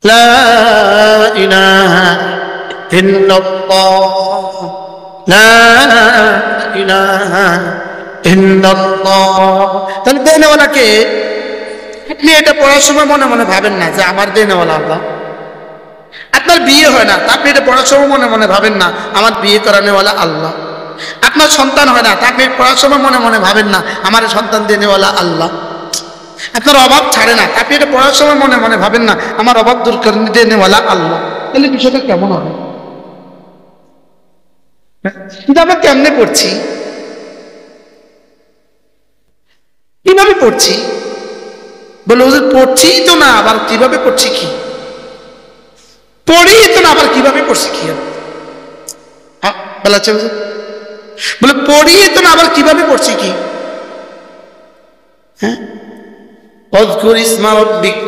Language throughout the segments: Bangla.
লা ইলাহা ইল্লাল্লাহ, লা ইলাহা ইল্লাল্লাহ। তাহলে দেনেওয়ালাকে আপনি এটা পড়ার সময় মনে মনে ভাবেন না যে আমার দেনেওয়ালা আল্লাহ। আপনার বিয়ে হয় না, আপনি এটা পড়ার সময় মনে মনে ভাবেন না আমার বিয়ে করানোওয়ালা আল্লাহ। আপনার সন্তান হয় না, আপনি পড়ার সময় মনে মনে ভাবেন না আমার সন্তান দেনেওয়ালা আল্লাহ। আপনার অভাব ছাড়ে না, আপনি এটা পড়ার সময় মনে মনে ভাবেন না আমার অভাব দূর করে দেনেওয়ালা আল্লাহ। তাহলে বিষয়টা কেমন হবে? কিন্তু আমরা কেমনে পড়ছি, কিভাবে পড়ছি? বলে ওদের পড়ছি তো না, আবার কিভাবে পড়ছি কি? পড়ি তো না, আবার কিভাবে পড়ছি কি? বলা বলে পড়ি তো না, আবার কিভাবে পড়ছি কি? হ্যাঁ, واذكر اسم ربك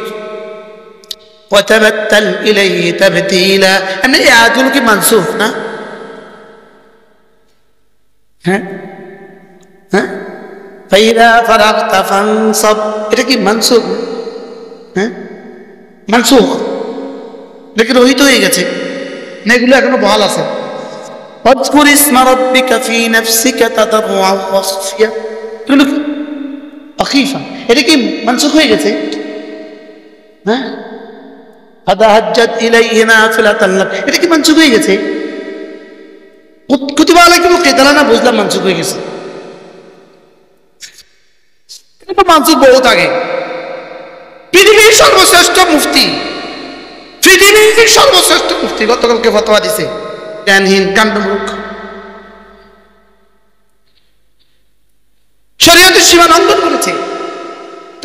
وتبتل إليه تبتيلا। এমনি এই আয়াতগুলো কি মানসুখ না? হ্যাঁ হ্যাঁ, فإذا فرغت فانصب, এটা কি মানসুখ? হ্যাঁ মানসুখ, নাকি রহিত হয়ে গেছে না? এগুলো এখনো বহাল আছে। واذكر اسم ربك في نفسك تضرعا وخفيا, এগুলো কি আখিফা? এটা কি মানসুখ হয়ে গেছে? হ্যাঁ, ফাতাহাজ্জাত ইলাইহি নাফিলাতান লাক, এটা কি মানসুখ হয়ে গেছে? কুতিবা আলাইকুমুল কিতালা না, বুঝলাম মানসুখ হয়ে গেছে। এটা মানসুখ বহুত আগে। পৃথিবীর সর্বশ্রেষ্ঠ মুফতি, পৃথিবীর সর্বশ্রেষ্ঠ মুফতি গতকালকে ফতোয়া দিছে, জ্ঞানহীন কাণ্ডমূর্খ, শরীয়তের সীমা লঙ্ঘন করেছে।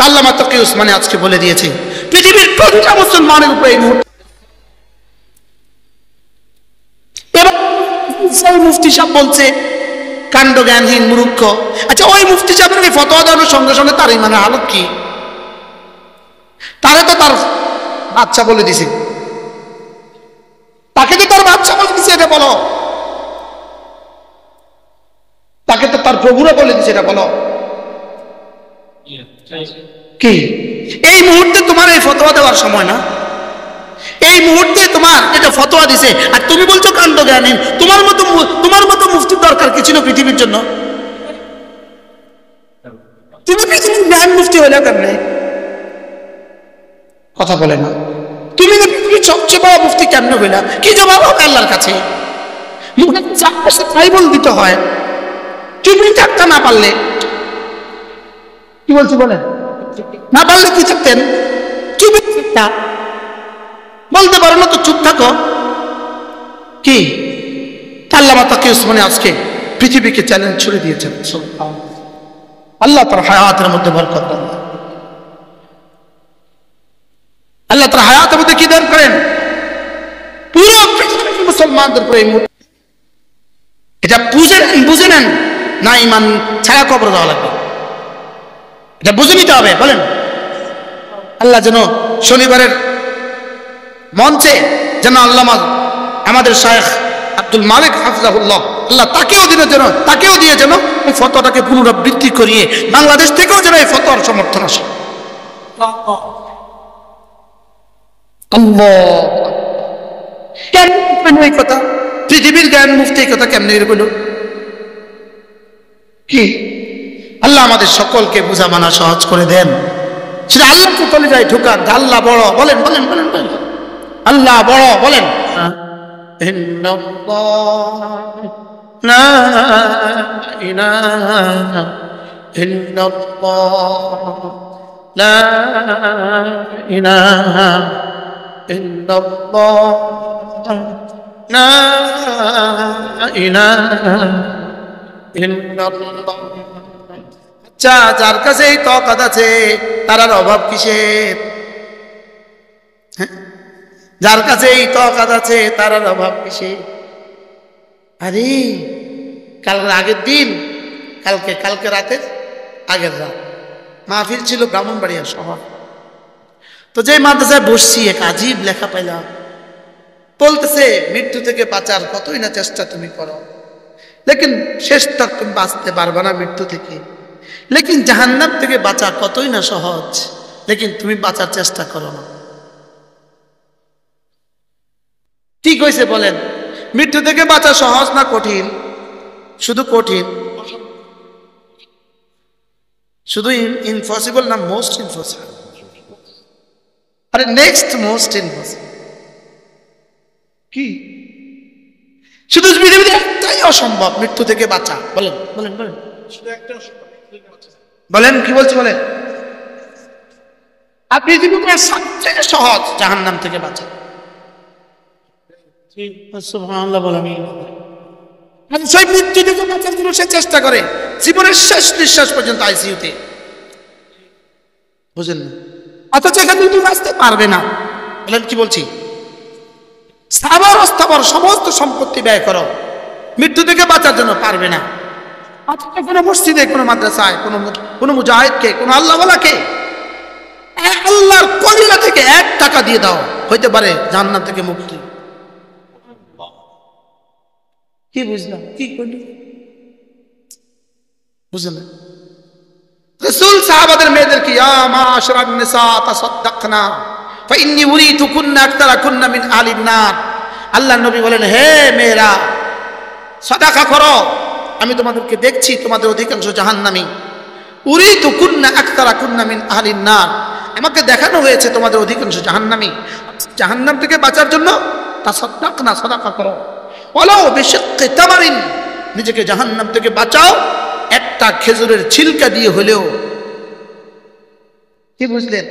আল্লামা তকি উসমানী আজকে বলে দিয়েছে পৃথিবীর প্রতিটা মুসলমানের উপরে এই মুহূর্তে। এবার মুফতি সাহেব বলছে কাণ্ড জ্ঞানহীন মূর্খ। আচ্ছা, ওই মুফতি সাহেবের ফতোয়া দেওয়ার সঙ্গে সঙ্গে তার ইমানের হালত কি? তারে তো তার বাচ্চা বলে দিছে, তাকে তো তার বাচ্চা বলে দিছে, এটা বলো। তাকে তো তার প্রভুরা বলে দিছে, এটা বলো কি? এই মুহূর্তে তোমার এই ফতোয়া দেওয়ার সময় না, এই মুহূর্তে তোমার এটা ফতোয়া দিছে আর তুমি বলছো কাণ্ড জ্ঞানহীন। তোমার মতো মুফতির দরকার কি ছিল পৃথিবীর জন্য? তুমি পৃথিবীর জ্ঞান মুফতি হইলে কেমনে? কথা বলে না। তুমি পৃথিবীর সবচেয়ে বড় মুফতি কেমনে হইলা? কি জবাব হবে আল্লাহর কাছে? মুখে চারপাশে ট্রাইবল দিতে হয়, চুপড়ি থাকতে না পারলে। কি বলছি বলেন? না পারলে কি থাকতেন? চুপ বলতে পারো না তো, চুপ থাকো। কি আল্লামা তাকি উসমানী আজকে পৃথিবীকে চ্যালেঞ্জ ছুড়ে দিয়েছেন। আল্লাহ তার হায়াতের মধ্যে বরকত দেন, আল্লাহ তার হায়াতের মধ্যে কি দান করেন? পুরো পৃথিবীর মুসলমানদের উপরে এটা বুঝে নেন না, ইমান ছায়া কবর দেওয়া লাগবে, এটা বুঝে নিতে হবে। বলেন আল্লাহ যেন শনিবারের মঞ্চে যেন আল্লামা আমাদের শায়েখ আব্দুল মালিক হাফিজাহুল্লাহ, আল্লাহ তাকেও দিয়ে যেন এই ফতোয়াটাকে পুনরাবৃত্তি করিয়ে বাংলাদেশ থেকেও যেন এই ফতোয়ার সমর্থন আসে। কেন এই কথা? পৃথিবীর জ্ঞান মুফতি এই কথা কেমনে বলল? কি আল্লাহ আমাদের সকলকে বুঝা মানা সহজ করে দেন। সেটা আল্লাহকে চলে যায় ঢুকান। আল্লাহ বড়, বলেন বলেন বলেন বলেন, আল্লাহ বড়, বলেন লা ইলাহা ইল্লাল্লাহ, লা ইলাহা ইল্লাল্লাহ, লা ইলাহা ইল্লাল্লাহ। আচ্ছা, যার কাছে এই তাকাত আছে তার আর অভাব কিসের? যার কাছে এই তাকাত আছে তার আর অভাব কিসের? আরে কাল আগের দিন, কালকে রাতের আগের রাত মাহফিল ছিল ব্রাহ্মণবাড়িয়া শহর। তো যে মাদ্রাসায় বসছি এক আজীব লেখা পাইলাম, বলতেছে মৃত্যু থেকে বাঁচার কতই না চেষ্টা তুমি করো, লেকিন শেষ তক তুমি বাঁচতে পারবে না মৃত্যু থেকে। লেকিন জাহান্নাম থেকে বাঁচা কতই না সহজ, লেকিন তুমি বাঁচার চেষ্টা করো না। ঠিক হয়েছে বলেন? মৃত্যু থেকে বাঁচা সহজ না কঠিন? শুধু কঠিন? শুধু ইম্পসিবল না মোস্ট ইম্পসিবল? আরে নেক্সট মোস্ট ইম্পসিবল কি? শুধু পৃথিবীতে একটাই অসম্ভব, মৃত্যু থেকে বাঁচা। বলেন বলেন বলেন, বলেন কি বলছি বলেন? আর পৃথিবীতে সবচেয়ে সহজ জাহান্নাম থেকে বাঁচা। সুবহানাল্লাহ বলেন। সেই মৃত্যু থেকে বাঁচার জন্য সে চেষ্টা করে জীবনের শেষ নিঃশ্বাস পর্যন্ত আইসিইউতে, বুঝলেন না? অথচ এখানে তুমি বাঁচতে পারবে না। বলেন কি বলছি? সাবর অস্তাবর সমস্ত সম্পত্তি ব্যয় করো, মৃত্যু থেকে বাঁচার জন্য পারবে না। আজকে কোনো মসজিদে, কোনো মাদ্রাসায়, কোনো মুজাহিদকে, কোনো আল্লাহওয়ালাকে আল্লাহর কলিজা থেকে 1 টাকা দিয়ে দাও, হইতে পারে জান্নাত থেকে মুক্তি। কি বুঝলাম? কি করলি? বুঝলেন? রাসূল সাহাবাদের মেয়েদেরকে ইয়া মাশারান নিসা তাসাদদাকনা ফাইন্নী উরিতুকুন্না আকতারাকুন্না মিন আহলিন নার। আল্লাহর নবী বলেন, হে মেয়েরা সাদাকা করো, আমি তোমাদেরকে দেখছি তোমাদের অধিকাংশ জাহান্নামী। উরিতুকুন্না আকতারাকুন্না মিন আহলিন নার, আমাকে দেখানো হয়েছে তোমাদের অধিকাংশ জাহান্নামী। জাহান্নাম থেকে বাঁচার জন্য তাসাদদাকনা, সাদাকা করো। ওয়ালাউ বিশিক্কি তামারিন, নিজেকে জাহান্নাম থেকে বাঁচাও একটা খেজুরের ছিলকা দিয়ে হলেও। কি বুঝলেন?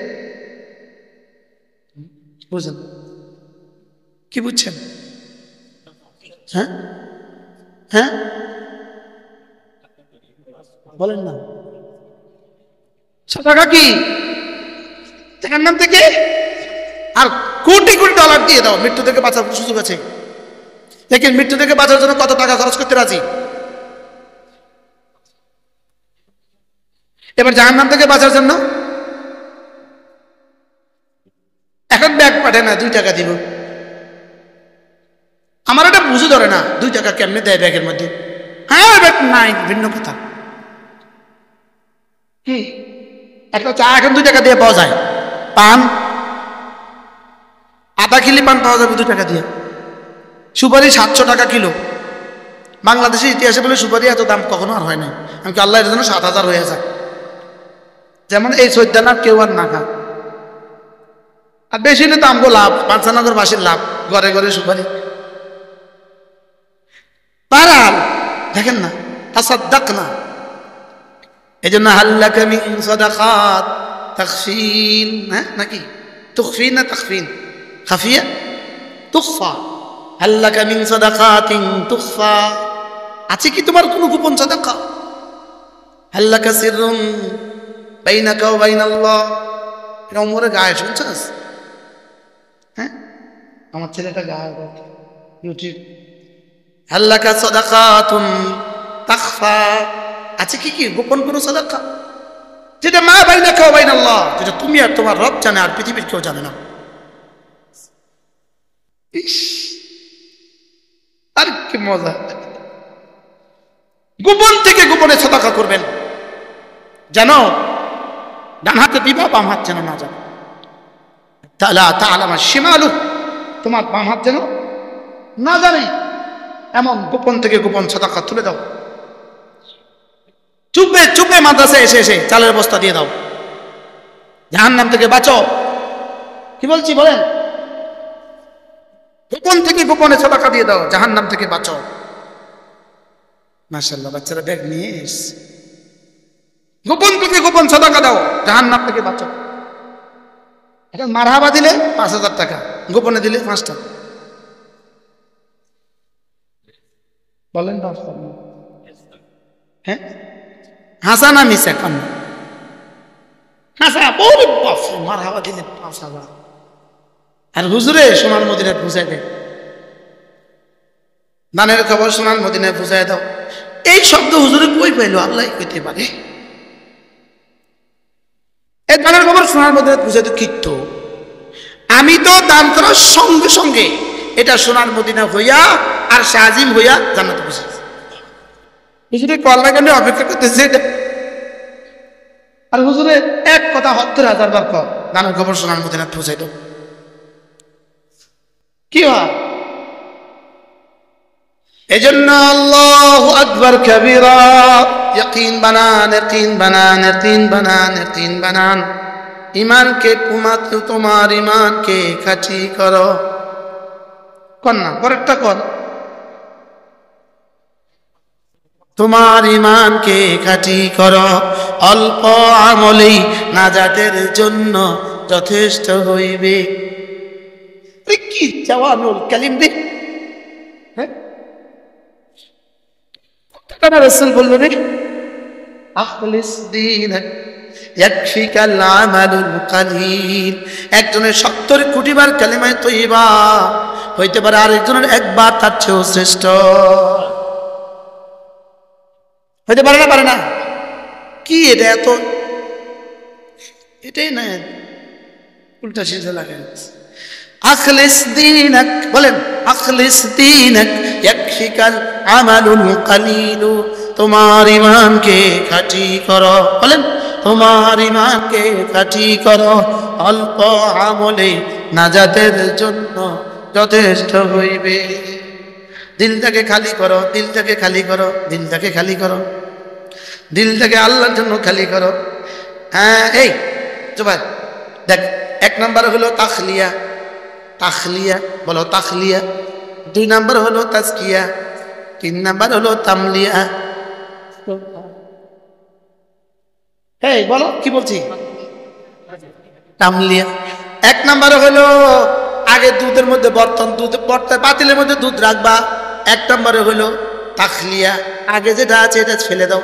বুঝলেন? কি বুঝছেন? হ্যাঁ হ্যাঁ বলেন না। সাদাকা কি? জাহান্নাম থেকে আর কোটি কোটি ডলার দিয়ে দাও, মৃত্যু থেকে বাঁচার সুযোগ আছে। দেখেন মৃত্যু থেকে বাঁচার জন্য কত টাকা খরচ করতে রাজি। এবার জাহান্নাম থেকে বাঁচার জন্য এখন ব্যাগ পাঠায় না, 2 টাকা দিব। আমার এটা বুঝে ধরে না, 2 টাকা কেমনে দেয় ব্যাগের মধ্যে? হ্যাঁ ব্যাগ নাই, ভিন্ন কথা। কি একটা চা এখন 2 টাকা দিয়ে পাওয়া যায়, পান আধা কিলো পান পাওয়া যাবে 2 টাকা দিয়ে। সুপারি 700 টাকা কিলো। বাংলাদেশের ইতিহাসে বলে সুপারি এত দাম কখনো আর হয় না। আমি কি আল্লাহ এর জন্য 7000 হয়ে যায়। যেমন এই সৈদানা কেউ আর না খায়, আর বেশি হলে তো আমগো লাভ, পাঁচনগর বাসীর লাভ, ঘরে ঘরে সুপারি। পারাল দেখেন না, তাসাদদাকনা। এই জন্য হাল্লাকা মিন সাদাকাত তাখফিন, হ্যাঁ নাকি তুখফিন না তাখফিন? খাফিয়া তুখফা। হাল্লাকা মিন সাদাকাতিন তুখফা, আছে কি তোমার কোনো গোপন সাদাকা? হাল্লাকা সিররুন বাইনাকা ওয়া বাইনাল্লাহ। এটা ওমরের গায়ে শুনছস? হ্যাঁ আমার ছেলেটা গায়ে ইউটিউব। হাল্লাকা সাদাকাতুন তাখফা, আছে কি কি গোপন কোনো সাদাকা? যেটা মা বাইনাকা ওয়া বাইনাল্লাহ, যেটা তুমি আর তোমার রব জানে, আর পৃথিবীর কেউ জানে না। ইস, আর কি মজা! গোপন থেকে গোপনে সাদাকা করবেন, জানো ডান হাতে দিবা, বাম হাত যেন না জানো। তালা তাআলামা শিমালু, তোমার বাম হাত যেন না জানে, এমন গোপন থেকে গোপন সাদাকা তুলে দাও। চুপে চুপে মাদ্রাসায় এসে এসে চালের বস্তা দিয়ে দাও, জাহান্নাম থেকে বাঁচো। কি বলছি বলেন? গোপন থেকে গোপনে সাদাকা দিয়ে দাও, জাহান্নাম থেকে বাঁচো। মাশাআল্লাহ, বাচ্চারা ব্যাগ নিয়ে এসছে। গোপন থেকে গোপন সাদাকা দাও, জাহান্নাম থেকে বাঁচো। এখন মারহাবা দিলে 5000 টাকা, গোপনে দিলে 5 টাকা। বলেন 10 টাকা। হ্যাঁ হাসা না মিশা? কান হাসা, বলে বাপ, মারহাবা দিলে 5000। আর হুজুরে সোনার মদিনায় পৌঁছায় দেয়, দানের খবর সোনার মদিনায় পৌঁছায় দাও। এই শব্দ হুজুরে কই পাইলো? আল্লাহ কইতে পারে। এই দানের খবর সোনার মদিনায় পৌঁছায় তো কিত্ত। আমি তো দান করার সঙ্গে সঙ্গে এটা সোনার মদিনা হইয়া আর শাহজিম হইয়া জান্নাতে পৌঁছেছে। হুজুরে কল্লা কেন অপেক্ষা করতেছে এটা। আর হুজুরে এক কথা 70000 বার কর, দানের খবর সোনার মদিনায় পৌঁছাই দাও। কি হয়? এজন্য আল্লাহু আকবার কবীরা, ইয়াকিন বানান, ইয়াকিন বানান, ইয়াকিন বানান, ইয়াকিন বানান। ঈমানকে তোমার ঈমানকে খাঁটি করো। কর না, পরেরটা কর। তোমার ঈমানকে খাঁটি করো, অল্প আমলেই নাজাতের জন্য যথেষ্ট হইবে। কি জাওয়ানুল কালিম রে, হ্যাঁ কতটা রাসূল বলল রে, আখলিস দীনাক ইয়াকফিকাল আমালুল কালিল। একজনের 70 কোটি বার কালিমায়ে তয়্যিবা হইতে পারে, আরেকজনের একবার তার চেয়েও শ্রেষ্ঠ হইতে পারে না, পারে না? কি এটা এত, এটাই না, উল্টা সিধা লাগে। আখলিস দীনাক, বলেন আখলিস দীনাক ইয়াকফিকাল আমালুল কালিল। তোমার ঈমানকে খাঁটি করো, বলেন তোমার ঈমানকে খাঁটি করো, অল্প আমলে নাজাতের জন্য যথেষ্ট হইবে। দিলটাকে খালি করো, দিলটাকে খালি করো, দিলটাকে খালি করো, দিলটাকে আল্লাহর জন্য খালি করো। হ্যাঁ, এই জুবাইর দেখ, 1 নাম্বার হলো তাখলিয়া, তাখলিয়া বলো তাখলিয়া। 2 নাম্বার হলো তাজকিয়া, 3 নাম্বার হলো তামলিয়া। এই বলো কি বলছি, তামলিয়া। 1 নাম্বার হলো আগে দুধের মধ্যে বর্তন, দুধ পাতিলের মধ্যে দুধ রাখবা। 1 নাম্বারে হলো তাখলিয়া, আগে যেটা আছে এটা ফেলে দাও,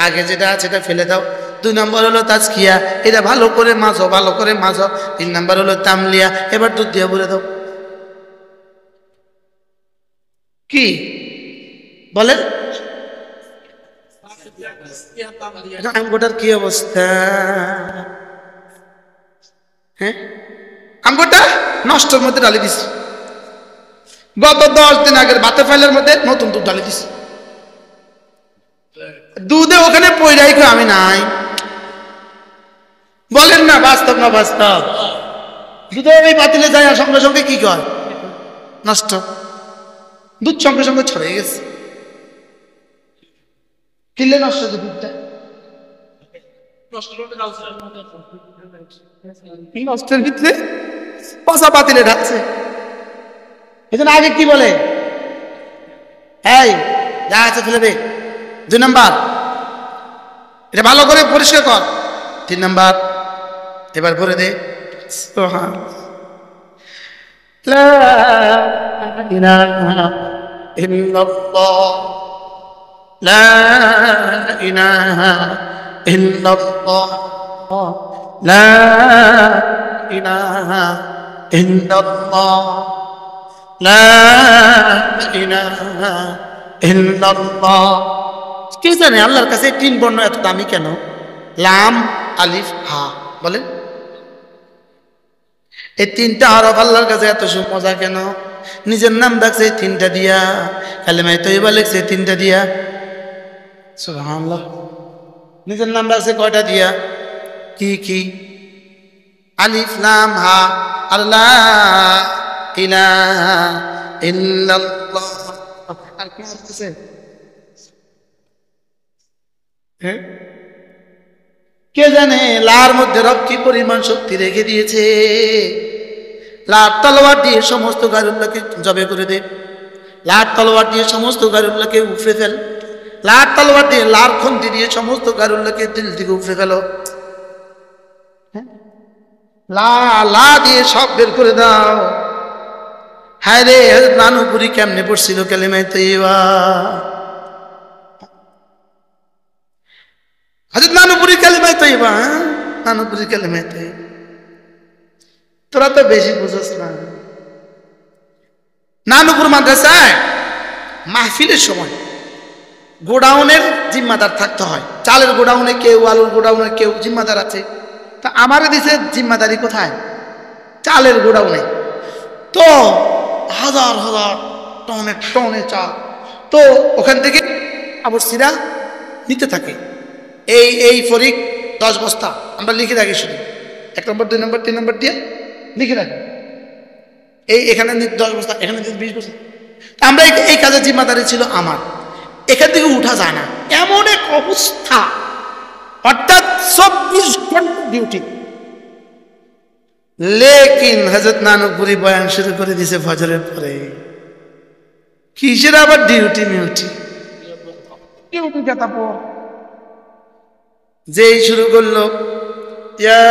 আগে যেটা আছে এটা ফেলে দাও। 2 নাম্বার হলো তাজকিয়া, এটা ভালো করে মাজো, ভালো করে মাজো। 3 নাম্বার হলো তামলিয়া, এবার দুধ দিয়ে ভরে দাও। কি বলেন, আমগোটার কি অবস্থা? হ্যাঁ, আমগোটা নষ্টের মধ্যে ঢালি দিছি। গত 10 দিন আগের ভাতের ফাইলের মধ্যে নতুন দুধ ঢালি দিছি। দুধে ওখানে পয়রাই আমি নাই, বলেন না বাস্তব না বাস্তব? দুধে ওই পাতিলে যায় সঙ্গে সঙ্গে কি কয়, নষ্ট। দুধ সঙ্গে সঙ্গে ছড়িয়ে গেছে, কিনলে নষ্ট হয়েছে দুধটা। নষ্টের ভিতরে পচা পাতিলে ঢাকছে। এজন্য আগে কি বলে, এই যা আছে ফেলে দে। 2 নাম্বার এটা ভালো করে পরিষ্কার কর। 3 নাম্বার এবার ভরে দে। লা ইলাহা ইল্লাল্লাহ, লা ইলাহা ইল্লাল্লাহ, লা ইলাহা ইল্লাল্লাহ, লা ইলাহা ইল্লাল্লাহ। কে জানে আল্লাহর কাছে 3 বর্ণ এত দামি কেন? লাম, আলিফ, হা। বলেন এই 3টা হরফ আল্লাহর কাছে এত মজা কেন? নিজের নাম ডাকছে 3টা দিয়া, কালেমায়ে তয়্যিবা লিখছে 3টা দিয়া। সুবহানাল্লাহ। নিজের নাম ডাকছে কয়টা দিয়া? কি কি? আলিফ, লাম, হা। আল্লাহ ইলাহা ইল্লাল্লাহ। আর কি আছে? হ্যাঁ, কে জানে লার মধ্যে রব কি পরিমাণ শক্তি রেখে দিয়েছে। লার তলোয়ার দিয়ে সমস্ত গায়রুল্লাহকে জবে করে দে, লার তলোয়ার দিয়ে সমস্ত গায়রুল্লাহকে উপড়ে ফেল, লার তলোয়ার দিয়ে লার খন্তি দিয়ে সমস্ত গায়রুল্লাহকে দিল থেকে উপড়ে ফেলো। লা লা দিয়ে সব বের করে দাও। হায় রে, নানুপুরি কেমনে পড়ছিল কালেমায়ে তয়্যিবা? হযরত নানুপুরি কালেমায়ে তয়্যিবা, নানুপুরি কালেমায়ে তয়্যিবা। তোরা তো বেশি বুঝছ না। নানুপুর মাদ্রাসায় মাহফিলের সময় গোডাউনের জিম্মাদার থাকতে হয়। চালের গোডাউনে কেউ, আলুর গোডাউনে কেউ জিম্মাদার আছে। তা আমারে দিছে জিম্মাদারি কোথায়? চালের গোডাউনে। তো হাজার হাজার টনে টনে চাল, তো ওখান থেকে আবর্সিরা নিতে থাকে। এই ফরিক 10 বস্তা আমরা লিখে রাখি, শুধু 1 নম্বর 2 নম্বর 3 নম্বর দিয়ে লিখে রাখি। এখানে 10 বস্তা, এখানে 20 বস্তা। আমরা এই কাজের জিম্মাদারি ছিল আমার, এখান থেকে উঠা যায় না, এমন এক অবস্থা, অর্থাৎ 24 ঘন্টা ডিউটি। লেকিন হযরত নানকপুরি বয়ান শুরু করে দিয়েছে ফজরের পরে। কিসের আবার ডিউটি মিউটি, ডিউটি কথা পর যেই শুরু করলো, ইয়া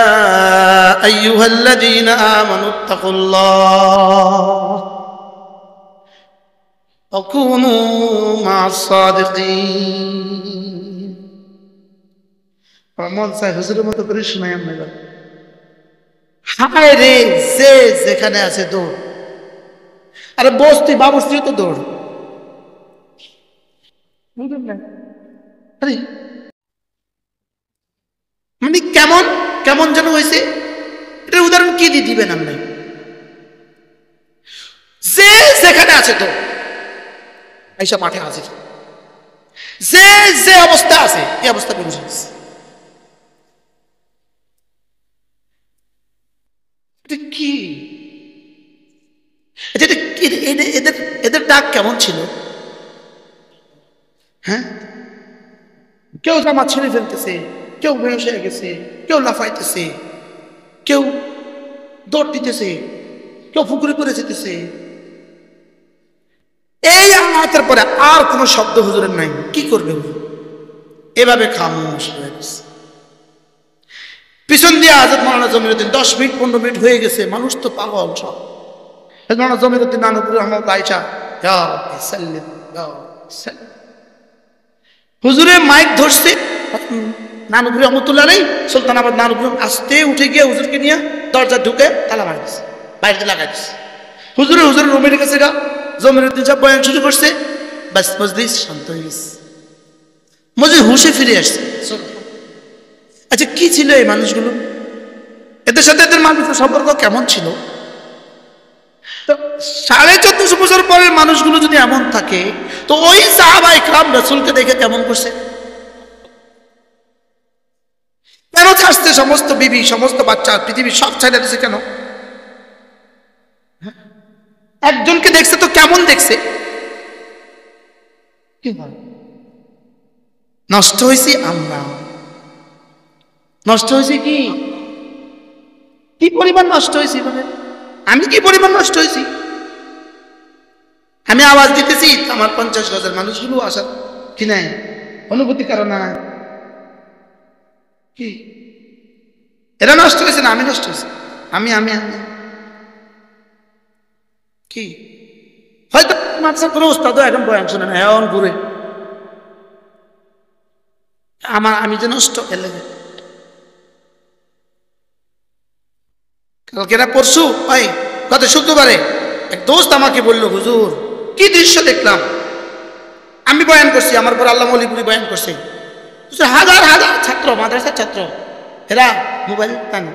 আইয়ুহাল্লাযীনা আমানুত্তাকুল্লাহ ওয়া কুনু মা'আস সাদিকিন। মন চাই হুজুরের মতো করে শোনাই আমরা। হায় রে, যে যেখানে আছে দৌড়, আরে বস্তি বাবস্তি তো দৌড়। আরে মানে কেমন কেমন যেন হয়েছে, এটার উদাহরণ কি দিয়ে দিবেন আপনি? যে যেখানে আছে তো এইসব মাঠে আছে, যে যে অবস্থা আছে এই অবস্থা বের হয়েছে। কি এদের এদের ডাক কেমন ছিল? হ্যাঁ, কেউ জামা ছিঁড়ে ফেলতেছে, কেউ বেহুশ হয়ে গেছে, কেউ লাফাইতেছে, কেউ দৌড় দিতেছে, কেউ পুকুরে পড়ে যেতেছে। এই আয়াতের পরে আর কোনো শব্দ হুজুরের নাই। কি করবে এভাবে খামোশ হয়ে গেছে। পিছন দিয়ে হযরত মাওলানা জমিরুদ্দিন 10 মিনিট 15 মিনিট হয়ে গেছে, মানুষ তো পাগল সব। হযরত মাওলানা জমিরুদ্দিন নানপুরি রহমাতুল্লাহ আয়েশা, ইয়া রাব্বি সাল্লিম ইয়া সাল্লিম। হুজুরে মাইক ধরছে, নানপুরি রহমাতুল্লাহ নেই, সুলতানাবাদ নানপুরি আস্তে উঠে গিয়ে হুজুরকে নিয়ে দরজা ঢুকে তালা মারি দিচ্ছে, বাইরে লাগাই দিচ্ছে। হুজুরের রুমের কাছে গা জমিরুদ্দিন সাহেব বয়ান শুরু করছে, বাস মজলিস শান্ত হয়ে গেছে, মজলিস হুশে ফিরে আসছে। আচ্ছা, কি ছিল এই মানুষগুলো? এদের সাথে এদের মানুষের সম্পর্ক কেমন ছিল? তো 1450 বছর পরের মানুষগুলো যদি এমন থাকে, তো ওই সাহাবা ইকরাম রাসূলকে দেখে কেমন করছে? কেন ছাড়ছে সমস্ত বিবি, সমস্ত বাচ্চা, পৃথিবীর সব ছেড়ে দিচ্ছে কেন? একজনকে দেখছে তো কেমন দেখছে? কি হয়? নষ্ট হয়েছি আমরা, নষ্ট হয়েছে কি? কি পরিমাণ নষ্ট হয়েছি? মানে আমি কি পরিমাণ নষ্ট হয়েছি? আমি আওয়াজ দিতেছি, আমার 50 গজের মানুষগুলো আসার কি নাই, অনুভূতি কারণ না কি? এরা নষ্ট হয়েছে না আমি নষ্ট হয়েছি? আমি আমি আমি কি? হয়তো মাদ্রাসার কোনো উস্তাদও এখন বয়ান শুনে না, এমন ঘুরে আমি যে নষ্ট এলে কালকেরা পরশু ভাই গত শুক্রবারে এক দোস্ত আমাকে বলল, হুজুর কি দৃশ্য দেখলাম। আমি বয়ান করছি, আমার পর আল্লাহ মৌলিপুরি বয়ান করছে, হাজার হাজার ছাত্র, মাদ্রাসার ছাত্র, এরা মোবাইল পান।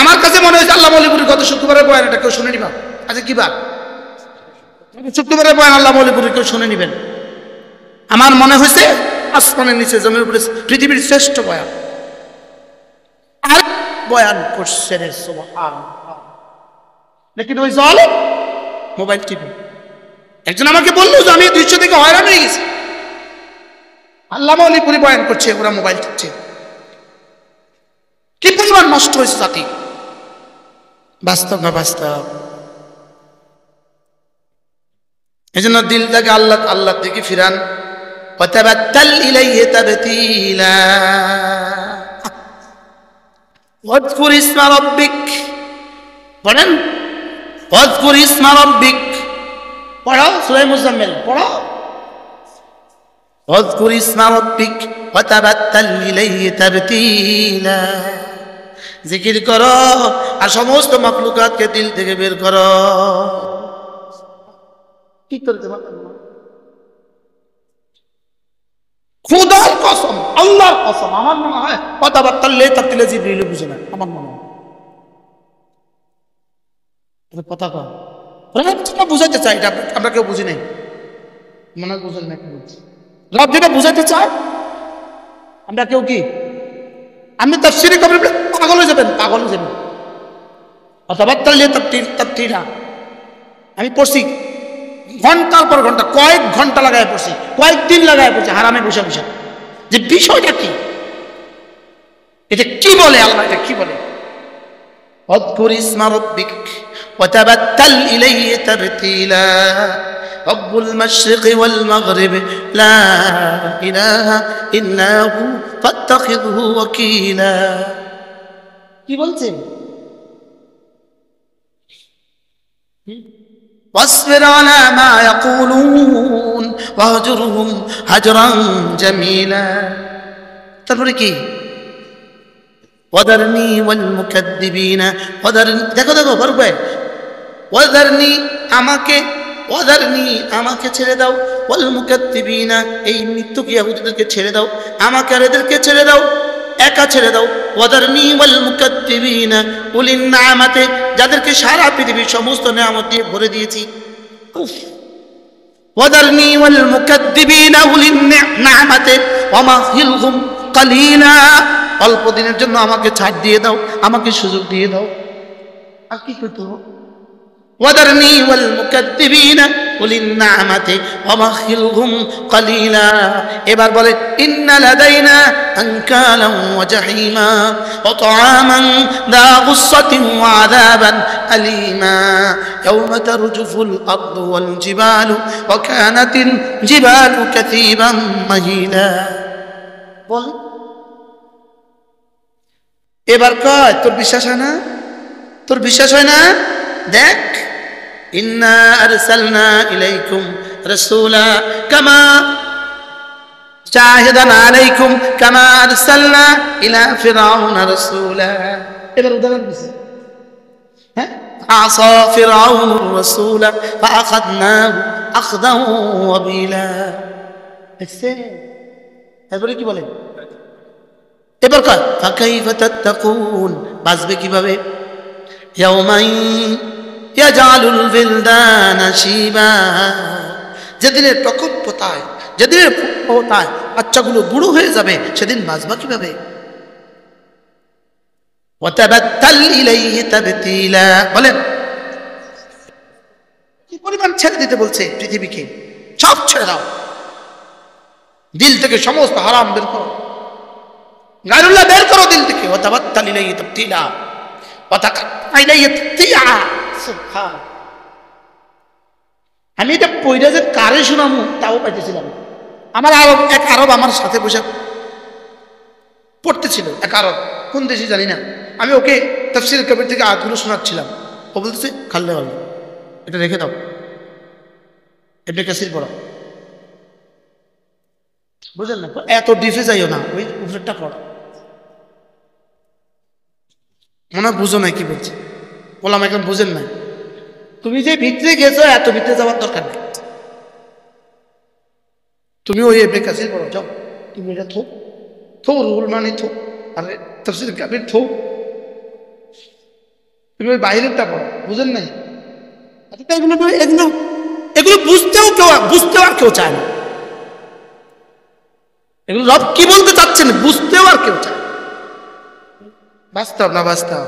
আমার কাছে মনে হয়েছে আল্লাহ মৌলিপুরি গত শুক্রবারের বয়ান এটা কেউ শুনে নিবা। আচ্ছা কি বার শুক্রবারের বয়ান আল্লাহ মৌলিপুরি কেউ শুনে নিবেন? আমার মনে হয়েছে আসমানের নিচে জমির উপরে পৃথিবীর শ্রেষ্ঠ বয়ান আর বয়ান করছে রে সুবহানাল্লাহ। লেকিন ওই জালেম মোবাইল টিপে। একজন আমাকে বললো যে আমি 200 থেকে হয়রান হয়ে গেছি, আল্লাহ মৌলিপুরি বয়ান করছে, ওরা মোবাইল টিপছে। কি পরিমাণ নষ্ট হয়েছে জাতি, বাস্তব না বাস্তব? এই জন্য দিলটাকে আল্লাহ আল্লাহ থেকে ফিরান, ওয়াতাবাত্তাল ইলাইহি তাবতীলা, ওয়াজকুর ইসমা রাব্বিক, পড়েন ওয়াজকুর ইসমা রাব্বিক, পড়ো সূরা মুজাম্মিল, পড়ো ওয়াজকুর ইসমা রাব্বিক ওয়াতাবাত্তাল ইলাইহি তাবতীলা, জিকির করো আর সমস্ত মাখলুকাতকে দিল থেকে বের করো। কি করতে পারবেন? খোদার কসম, আল্লাহর কসম, আমার মনে হয় কথাবার্তালে তাতিলে জিবরিল বুঝে না, আমার মনে হয় কথা কম যেটা বুঝাইতে চাই এটা আমরা কেউ বুঝি নাই, মনে হয় বুঝেন না কি বলছি। রব যেটা বুঝাইতে চায় আমরা কেউ কি, আপনি তাফসীরে কবরে পাগল হয়ে যাবেন, পাগল হয়ে যাবেন। কথাবার্তালে তাতিলা আমি পড়ছি ঘন্টার পর ঘন্টা, কয়েক ঘন্টা লাগায় পড়ছি, কয়েকদিন লাগায় পড়ছি হারামে বসে বসে, যে বিষয়টা কি, এটা কি বলে আল্লাহ, এটা কি বলে। واذكر اسم ربك وتبتل إليه تبتيلا رب المشرق والمغرب لا إله إلا هو فاتخذه وكيلا। কি বলছেন? واصبر على ما يقولون واهجرهم هجرا جميلا। তারপরে কি? ওয়াদারনি ওয়াল মুকাদ্দিবিনা, ওয়াদারনি, দেখো দেখো বলবে ওয়াদারনি আমাকে, ওয়াদারনি আমাকে ছেড়ে দাও, ওয়াল মুকাদ্দিবিনা এই মৃত্যুক ইহুদিদেরকে ছেড়ে দাও, আমাকে আর এদেরকে ছেড়ে দাও, একা ছেড়ে দাও। ওয়াদারনি ওয়াল মুকাদ্দিবিনা উলিন নিআমাতে যাদেরকে সারা পৃথিবীর সমস্ত নিয়ামত দিয়ে ভরে দিয়েছি। উফ, ওয়াদারনি ওয়াল মুকাদ্দিবিনা উলিন নিআমাতে ওয়ামাহিলহুম কালিলা, অল্প দিনের জন্য আমাকে ছাড় দিয়ে দাও, আমাকে সুযোগ দিয়ে দাও। আর কি করতে হবে? ওয়াদারনি ওয়াল মুকাদ্দিবিনা উলিন নিআমাতি ওয়ামাহিলহুম কালিলা। এবার বলে ইন্না লাদাইনা আনকালান ওয়া জাহিমা ওয়া তাআমান দা গুসসাতিন ওয়া আযাবান আলীমা ইয়াওমা তারজুফুল আরদু ওয়াল জিবালু ওয়া কানাতিল জিবালু কাসীবান মাহিলা। বল, এবার কয় তোর বিশ্বাস হয় না? তোর বিশ্বাস হয় না? দেখ, ইন্না আরসালনা ইলাইকুম রাসূলা কামা শাহিদান আলাইকুম কামা আরসালনা ইলা ফিরআউনা রাসূলা। এবার উদাহরণ দিছি, হ্যাঁ, আসা ফিরআউনুর রাসূলা ফাআখাযনাহু আখযান ওয়াবিলা। দেখছেন? এরপরে কি বলে? এবার কয় ফাকাইফা তাত্তাকুন, বাঁচবে কিভাবে? ইয়াউমাই ইয়াজালুল বিলদানা শিবা, যেদিনের প্রকোপতায়, যেদিনের প্রকোপতায় বাচ্চাগুলো বুড়ো হয়ে যাবে, সেদিন বাঁচবা কিভাবে? ওয়াতাবাত্তাল ইলাইহি তাবতীলা, বলেন কি পরিমাণ ছেড়ে দিতে বলছে পৃথিবীকে, সব ছেড়ে দাও, দিল থেকে সমস্ত হারাম বের করো, গায়রুল্লাহ বের করো দিল থেকে। ওয়াতাবাত্তাল ইলাইহি তাবতীলা ওয়াতাকাত্তা ইলাইহি তাকতিয়া। সুবহান, আমি এটা পয়রা যে কারে শোনামু তাও পাইতেছিলাম। আমার আরব, এক আরব আমার সাথে বসে পড়তেছিল, এক আরব, কোন দেশে জানি না। আমি ওকে তাফসীর কবির থেকে আয়াতগুলো শোনাচ্ছিলাম, ও বলতেছে খাল্লে ভালো, এটা রেখে দাও, ইবনে কাসির পড়ো। বুঝলেন না? এত ডিফে যাইও না, ওই উপরেরটা পড়ো। মনে বুঝো নাই কি বলছে, বললাম এখন বুঝেন না, তুমি যে ভিতরে গেছো এত ভিতরে যাওয়ার দরকার নেই, তুমি ওই ইবনে কাসির পড়ো, যাও। তুমি এটা থো থো, রুহুল মানি থো, আর তাফসীর কবির থো, তুমি ওই বাইরেরটা পড়ো। বুঝেন নাই? এগুলো এগুলো এগুলো বুঝতেও আর কেউ চায় না। এগুলো রব কি বলতে চাচ্ছেন বুঝতেও আর কেউ চায়। বাস্তব না বাস্তব?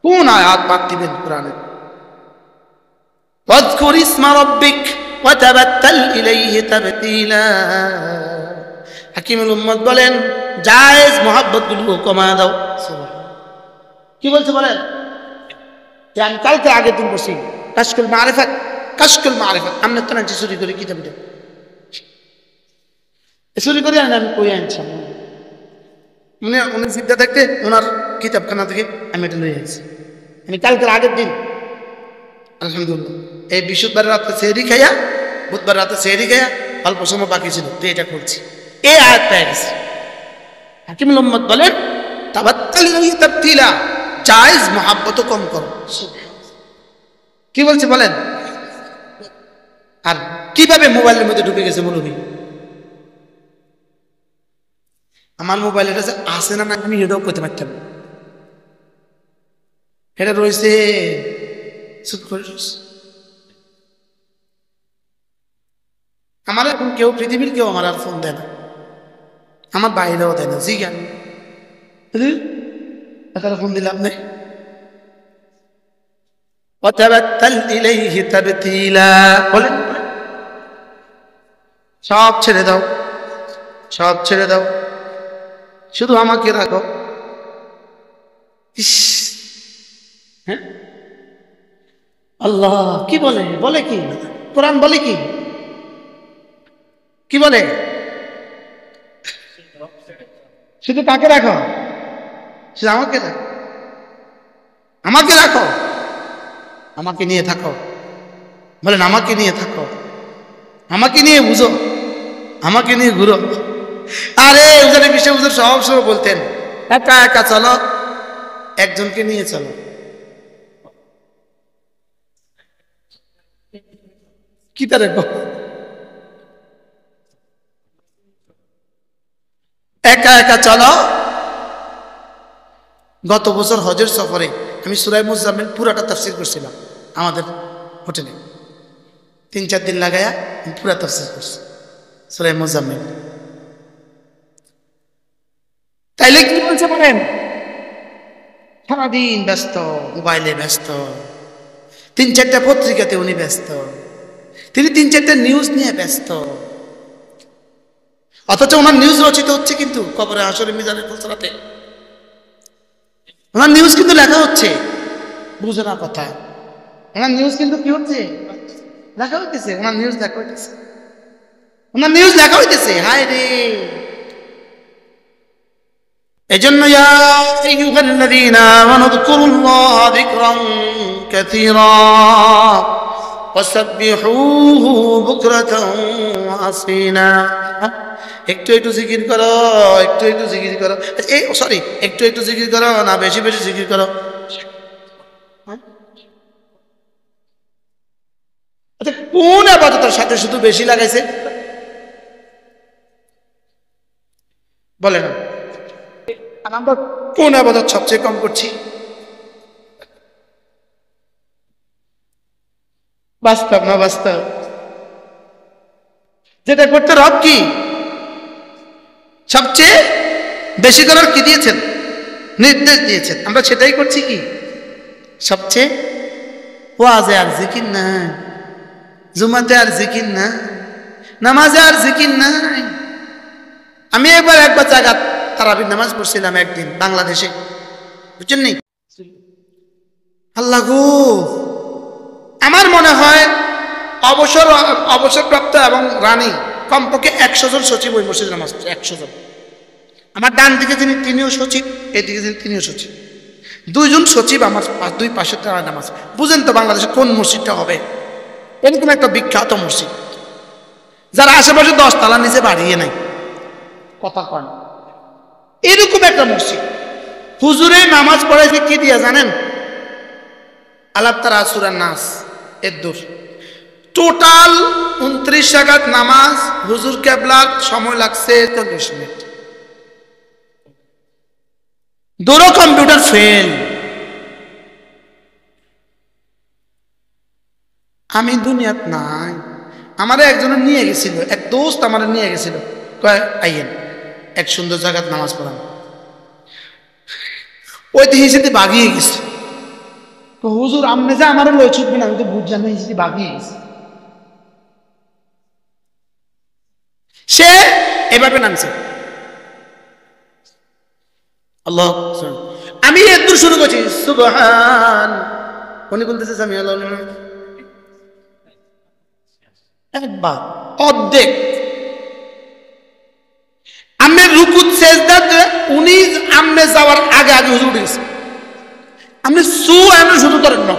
কোন আয়াত বাদ দিবেন কোরআনে? ওয়াজকুর ইসমা রাব্বিক ওয়া তাবাত্তাল ইলাইহি তাবতীলা। হাকিমুল উম্মত বলেন জায়েজ মোহাব্বত গুলো কমা দাও। কি বলছে বলেন? যে আমি কালকে আগের দিন বসি কাশকুল মারিফাত, কাশকুল মারিফাত আমরা তো না চুরি করে কিতাবটা চুরি করে আনি, আমি কই আনছি, মানে উনি চিন্তা দেখতে ওনার কিতাবখানা থেকে আমি এটা নিয়ে আসছি। আমি কালকের আগের দিন আলহামদুলিল্লাহ এই বৃহস্পতিবার রাতে সেহরি খাইয়া, বুধবার রাতে সেহরি খাইয়া অল্প সময় বাকি ছিল তো এটা করছি, এই আয়াত পেয়ে গেছি। হাকিমুল উম্মত বলেন তাবাত্তাল ইলাইহি তাবতীলা, জায়েজ মহাব্বত কম করো। কি বলছে বলেন? আর কিভাবে মোবাইলের মধ্যে ঢুকে গেছে মৌলভী? আমার মোবাইল এটা আছে না, আমি এটাও করতে পারতাম, এটা রয়েছে আমার। এখন কেউ পৃথিবীর কেউ আমার আর ফোন দেয় না, আমার বাইরেও দেয় না। জি কেন ফোন দিলাম নেই? ওয়াতাবাত্তাল ইলাইহি তাবতীলা, বলেন সব ছেড়ে দাও, সব ছেড়ে দাও, শুধু আমাকে রাখো। ইস, হ্যাঁ আল্লাহ কি বলে, বলে কি কোরআন, বলে কি, কি বলে? শুধু কাকে রাখো? শুধু আমাকে রাখো, আমাকে রাখো, আমাকে নিয়ে থাকো। বলেন আমাকে নিয়ে থাকো, আমাকে নিয়ে বুঝো, আমাকে নিয়ে ঘুরো। আরে হুজুর বিশ্ব হুজুর সব সময় বলতেন একা একা চলো, একজনকে নিয়ে চলো। কি তারে একা একা চলো। গত বছর হজের সফরে আমি সূরা মুজাম্মিল পুরাটা তাফসীর করছিলাম আমাদের হোটেলে, 3-4 দিন লাগায়া পুরা তাফসীর করছি সূরা মুজাম্মিল। তাইলে কি বলছে বলেন? সারাদিন ব্যস্ত, মোবাইলে ব্যস্ত, 3-4টা পত্রিকাতে উনি ব্যস্ত, তিনি 3-4টা নিউজ নিয়ে ব্যস্ত, অথচ ওনার নিউজ রচিত হচ্ছে কিন্তু কবরে হাসরে মিজানের ফুলসরাতে ওনার নিউজ কিন্তু লেখা হচ্ছে। বুঝো না কথা, ওনার নিউজ কিন্তু কি হচ্ছে, লেখা হইতেছে, ওনার নিউজ লেখা হইতেছে, ওনার নিউজ লেখা হইতেছে। হায় রে, এজন্য ইয়া আইয়ুহাল্লাযীনা আমানু যকুরুল্লাহা যিকরান কাসীরা ওয়াসাব্বিহুহু বুকরাতান ওয়া আসীলা। একটু একটু জিকির করো, একটু একটু জিকির করো, এই সরি একটু একটু জিকির করো না বেশি বেশি জিকির করো। আচ্ছা কোন ইবাদতের সাথে শুধু বেশি লাগাইছে বলেন? আমরা কোন ইবাদত সবচেয়ে কম করছি? বাস্তব না বাস্তব? যেটা করতে রব কি সবচেয়ে বেশি করার কি দিয়েছেন, নির্দেশ দিয়েছেন, আমরা সেটাই করছি কি সবচেয়ে? ওয়াজে আর জিকির নাই, জুমাতে আর জিকির নাই, নামাজে আর জিকির নাই। আমি একবার জায়গা তারাবির নামাজ পড়ছিলাম একদিন বাংলাদেশে, বুঝছেন নি? আল্লাহ গো, আমার মনে হয় অবসরপ্রাপ্ত এবং রানী কমপক্ষে 100 জন সচিব ওই মসজিদে নামাজ পড়ছে, 100 জন। আমার ডান দিকে যিনি তিনিও সচিব, এদিকে যিনি তিনিও সচিব, 2 জন সচিব আমার দুই পাশে তারা নামাজ। বুঝেন তো বাংলাদেশে কোন মসজিদটা হবে এরকম একটা বিখ্যাত মসজিদ, যারা আশেপাশে 10 তলার নিচে বাড়িয়ে নাই, কথা কন, এরকম একটা মসজিদ। হুজুরে নামাজ পড়াইছে কি দিয়া জানেন? আলাপ তারা সূরা নাস এর দূর, টোটাল 29 রাকাত নামাজ হুজুর কেবলার সময় লাগছে 40 মিনিট। দুটো কম্পিউটার ফেল। আমি দুনিয়াত নাই, আমারে একজন নিয়ে গেছিল, এক দোস্ত আমার নিয়ে গেছিল, কয় আইয়েন এক সুন্দর জায়গাত নামাজ পড়ান। ওই তো হিসেবে বাগিয়ে গেছে, তো হুজুর আমনে যে আমারও লই ছুটবেন, আমি তো বুঝলাম না, হিসেবে বাগিয়ে গেছে। সে এভাবে নামছে, আল্লাহ, আমি একদূর শুরু করছি সুবহান, উনি বলতেছে আমি আল্লাহ, একবার অর্ধেক আমি রুকুত সেজদাতে উনি আমনে যাওয়ার আগে আগে হুজুর উঠে গেছে। আপনি আপনি শুরু করেন না,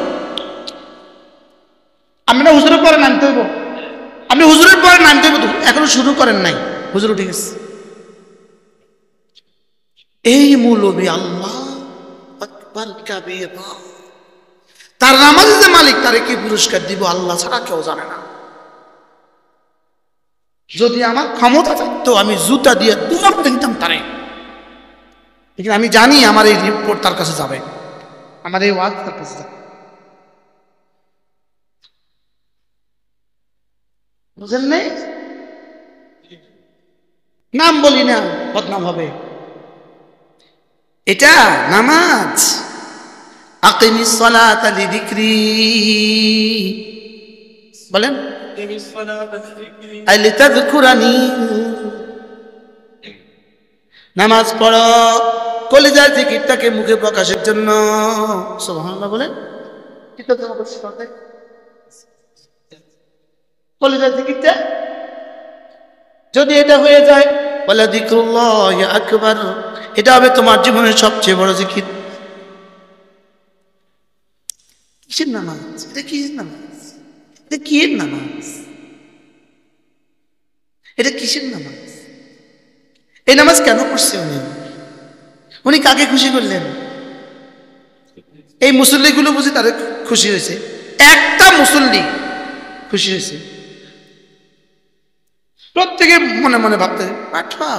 আপনি হুজুরের পরে নামতে হইব, আপনি হুজুরের পরে নামতে হইব, এখনো শুরু করেন নাই, হুজুর উঠে গেছে। এই মৌলবী আল্লাহ আকবার কাবীরা, তার নামাজে যে মালিক তারে কি পুরস্কার দিব আল্লাহ ছাড়া কেউ জানে না। যদি আমার ক্ষমতা থাকতো আমি জুতা দিয়ে দূর দিতাম তারে, কিন্তু আমি জানি আমার এই রিপোর্ট তার কাছে যাবে, আমার এই ওয়াজ তার কাছে যাবে। বুঝেন নাই? নাম বলি না, বদনাম হবে। এটা নামাজ আকিমিস সালাতা লিযিকরি, বলেন লিতাযকুরানি, নামাজ পড়ো কলিজার জিকিরটাকে মুখে প্রকাশের জন্য। সুবহানাল্লাহ বলেন। কলিজার জিকিরটা যদি এটা হয়ে যায়, ওয়ালা যিকরুল্লাহি আকবার, এটা হবে তোমার জীবনের সবচেয়ে বড় জিকির। কিসের নামাজ এটা? কিসের নামাজ এটা? কিসের নামাজ এটা? কিসের নামাজ? এই নামাজ কেন করছে উনি? উনি কাকে খুশি করলেন? এই মুসল্লিগুলো বুঝি তাদের খুশি হয়েছে? একটা মুসল্লি খুশি হয়েছে? প্রত্যেকে মনে মনে ভাবতে পাঠা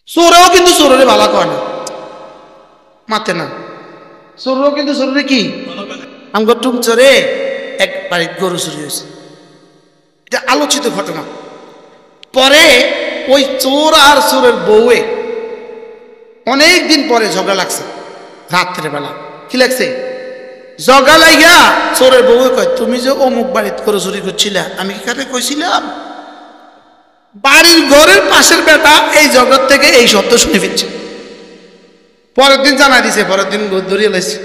চোরেও কিন্তু চোরে ভালো করে না, মাতে না। চোরেও কিন্তু চোরে কি আমগো টুম চোরে এক বাড়ির গরু চুরি হয়েছে, এটা আলোচিত ঘটনা। পরে ওই চোর আর চোরের বউয়ে অনেক দিন পরে ঝগড়া লাগছে, রাত্রে বেলা। কি লাগছে? ঝগড়া লাইগা চোরের বউয়ে কয়, তুমি যে অমুক বাড়িতে গরু চুরি করছিলা, আমি কি কারে কইছিলাম? বাড়ির ঘরের পাশের বেটা এই জগৎ থেকে এই শব্দ শুনে ফেলছে। পরের দিন জানা দিছে, পরের দিন ধরিয়ে লাইছে।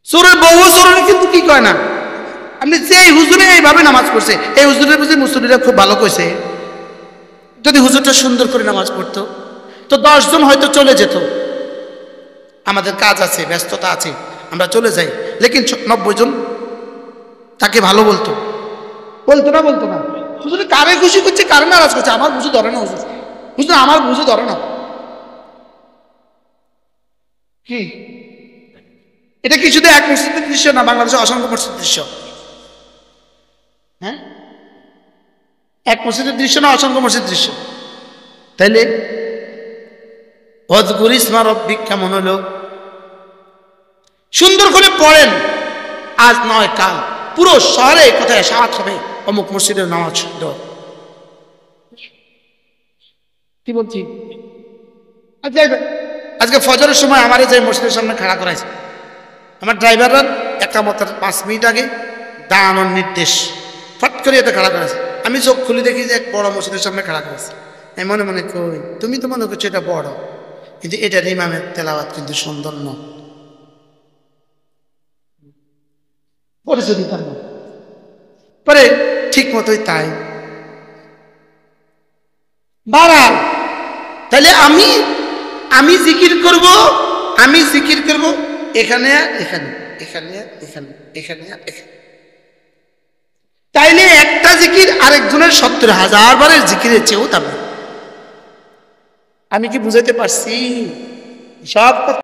চোরের বউ চোরের কিন্তু কি কয় না, আপনি যে হুজুরে এইভাবে নামাজ পড়ছে, এই হুজুরের বুঝি মুসল্লিরা খুব ভালো কইছে। যদি হুজুরটা সুন্দর করে নামাজ পড়তো তো 10 জন হয়তো চলে যেত। আমাদের কাজ আছে, ব্যস্ততা আছে, আমরা চলে যাই, লেকিন 90 জন তাকে ভালো বলতো। বলতো না? বলতো না? হুজুর কারে খুশি করছে, কারে নারাজ করছে? আমার বুঝে ধরে না হুজুর, হুজুর আমার বুঝে ধরে না। কি এটা? কি শুধু এক মসজিদের দৃশ্য না, বাংলাদেশে অসংখ্য মসজিদের দৃশ্য। হ্যাঁ, এক মসজিদের দৃশ্য না, অসংখ্য মসজিদের দৃশ্য। তাইলে ওয়াযকুর ইসমা রাব্বিক কেমন হলো? সুন্দর করে পড়েন, আজ নয় কাল পুরো শহরে কোথায় সাত হবে অমুক মসজিদের নামাজ শুদ্ধ। কি বলছি? আজকে ফজরের সময় আমার যে মসজিদের সামনে খাড়া করাইছে, আমার ড্রাইভাররা একামতের 5 মিনিট আগে দাঁড়ানোর নির্দেশ, ফট করে এটা খাড়া করেছে। আমি চোখ খুলে দেখি যে এক বড় মসজিদের সামনে খাড়া করেছে। আমি মনে মনে কই, তুমি তো মনে করছো এটা বড়, কিন্তু এটার ইমামের তেলাওয়াত কিন্তু সুন্দর নয়। পরিচয় দিতাম না, পরে ঠিক মতোই তাই বাড়াল। তাহলে আমি জিকির করব, আমি জিকির করব এখানে এখানে এখানে এখানে এখানে এখানে। তাইলে একটা জিকির আরেকজনের 70,000 বারের জিকিরের চেয়েও দাম। আমি কি বুঝাইতে পারছি? সব